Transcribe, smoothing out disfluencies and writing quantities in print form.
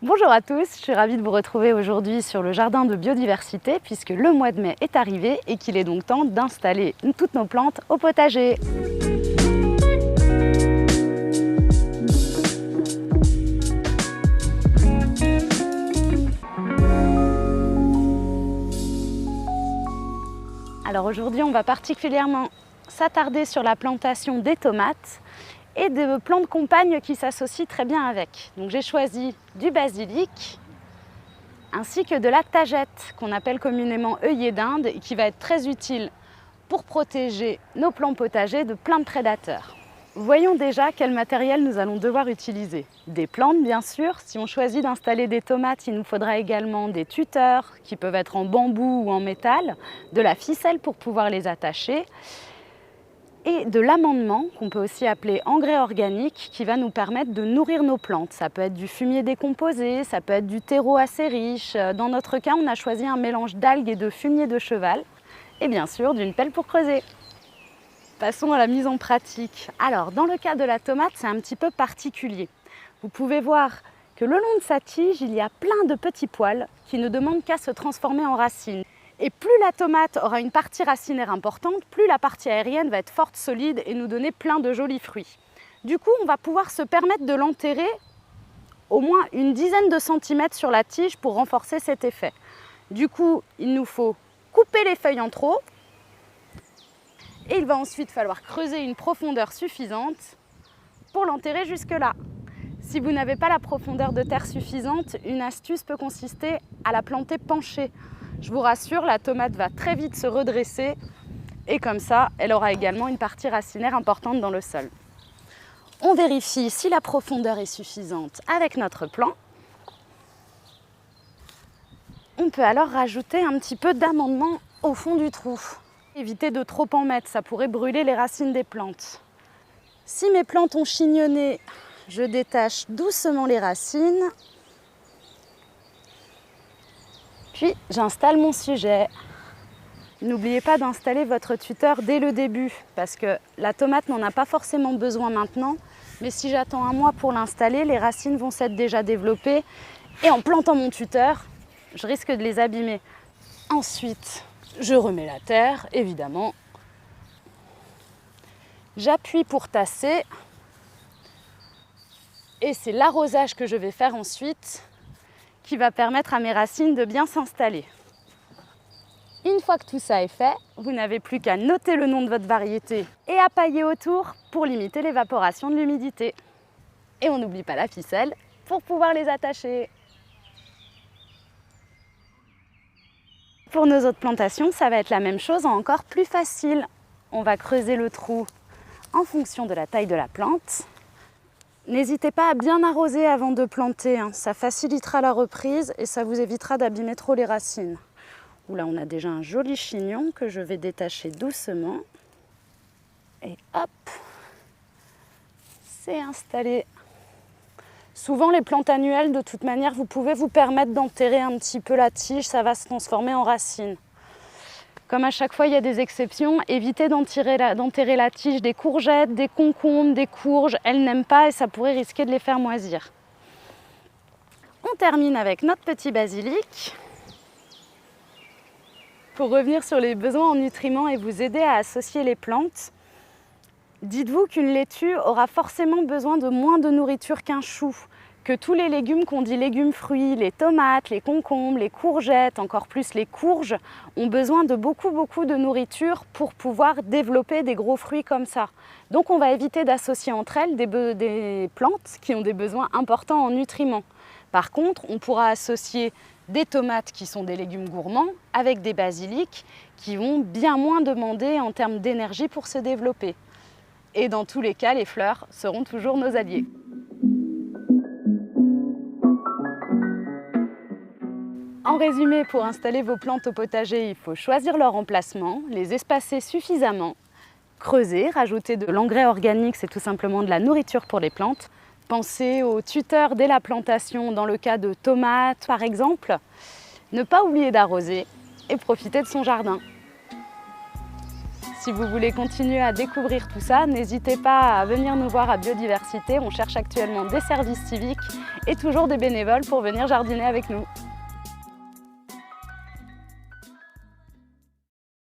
Bonjour à tous, je suis ravie de vous retrouver aujourd'hui sur le jardin de biodiversité puisque le mois de mai est arrivé et qu'il est donc temps d'installer toutes nos plantes au potager. Alors aujourd'hui, on va particulièrement s'attarder sur la plantation des tomates et de plantes compagnes qui s'associent très bien avec. Donc j'ai choisi du basilic ainsi que de la tagette qu'on appelle communément œillet d'Inde et qui va être très utile pour protéger nos plants potagers de plein de prédateurs. Voyons déjà quel matériel nous allons devoir utiliser. Des plantes bien sûr, si on choisit d'installer des tomates, il nous faudra également des tuteurs qui peuvent être en bambou ou en métal, de la ficelle pour pouvoir les attacher, et de l'amendement, qu'on peut aussi appeler engrais organique, qui va nous permettre de nourrir nos plantes. Ça peut être du fumier décomposé, ça peut être du terreau assez riche. Dans notre cas, on a choisi un mélange d'algues et de fumier de cheval, et bien sûr d'une pelle pour creuser. Passons à la mise en pratique. Alors, dans le cas de la tomate, c'est un petit peu particulier. Vous pouvez voir que le long de sa tige, il y a plein de petits poils qui ne demandent qu'à se transformer en racines. Et plus la tomate aura une partie racinaire importante, plus la partie aérienne va être forte, solide et nous donner plein de jolis fruits. Du coup, on va pouvoir se permettre de l'enterrer au moins une dizaine de centimètres sur la tige pour renforcer cet effet. Du coup, il nous faut couper les feuilles en trop et il va ensuite falloir creuser une profondeur suffisante pour l'enterrer jusque-là. Si vous n'avez pas la profondeur de terre suffisante, une astuce peut consister à la planter penchée. Je vous rassure, la tomate va très vite se redresser et comme ça, elle aura également une partie racinaire importante dans le sol. On vérifie si la profondeur est suffisante avec notre plan. On peut alors rajouter un petit peu d'amendement au fond du trou. Évitez de trop en mettre, ça pourrait brûler les racines des plantes. Si mes plantes ont chignonné, je détache doucement les racines. Puis j'installe mon sujet. N'oubliez pas d'installer votre tuteur dès le début parce que la tomate n'en a pas forcément besoin maintenant, mais si j'attends un mois pour l'installer, les racines vont s'être déjà développées et en plantant mon tuteur, je risque de les abîmer. Ensuite, je remets la terre, évidemment. J'appuie pour tasser et c'est l'arrosage que je vais faire ensuite qui va permettre à mes racines de bien s'installer. Une fois que tout ça est fait, vous n'avez plus qu'à noter le nom de votre variété et à pailler autour pour limiter l'évaporation de l'humidité. Et on n'oublie pas la ficelle pour pouvoir les attacher. Pour nos autres plantations, ça va être la même chose en encore plus facile. On va creuser le trou en fonction de la taille de la plante. N'hésitez pas à bien arroser avant de planter, ça facilitera la reprise et ça vous évitera d'abîmer trop les racines. Là, on a déjà un joli chignon que je vais détacher doucement. Et hop, c'est installé. Souvent, les plantes annuelles, de toute manière, vous pouvez vous permettre d'enterrer un petit peu la tige, ça va se transformer en racine. Comme à chaque fois, il y a des exceptions, évitez d'enterrer la tige des courgettes, des concombres, des courges. Elles n'aiment pas et ça pourrait risquer de les faire moisir. On termine avec notre petit basilic. Pour revenir sur les besoins en nutriments et vous aider à associer les plantes, dites-vous qu'une laitue aura forcément besoin de moins de nourriture qu'un chou, que tous les légumes qu'on dit légumes fruits, les tomates, les concombres, les courgettes, encore plus les courges, ont besoin de beaucoup de nourriture pour pouvoir développer des gros fruits comme ça. Donc on va éviter d'associer entre elles des plantes qui ont des besoins importants en nutriments. Par contre, on pourra associer des tomates qui sont des légumes gourmands avec des basilics qui vont bien moins demander en termes d'énergie pour se développer. Et dans tous les cas, les fleurs seront toujours nos alliés. En résumé, pour installer vos plantes au potager, il faut choisir leur emplacement, les espacer suffisamment, creuser, rajouter de l'engrais organique, c'est tout simplement de la nourriture pour les plantes. Pensez aux tuteurs dès la plantation, dans le cas de tomates par exemple. Ne pas oublier d'arroser et profiter de son jardin. Si vous voulez continuer à découvrir tout ça, n'hésitez pas à venir nous voir à Biodiversité. On cherche actuellement des services civiques et toujours des bénévoles pour venir jardiner avec nous.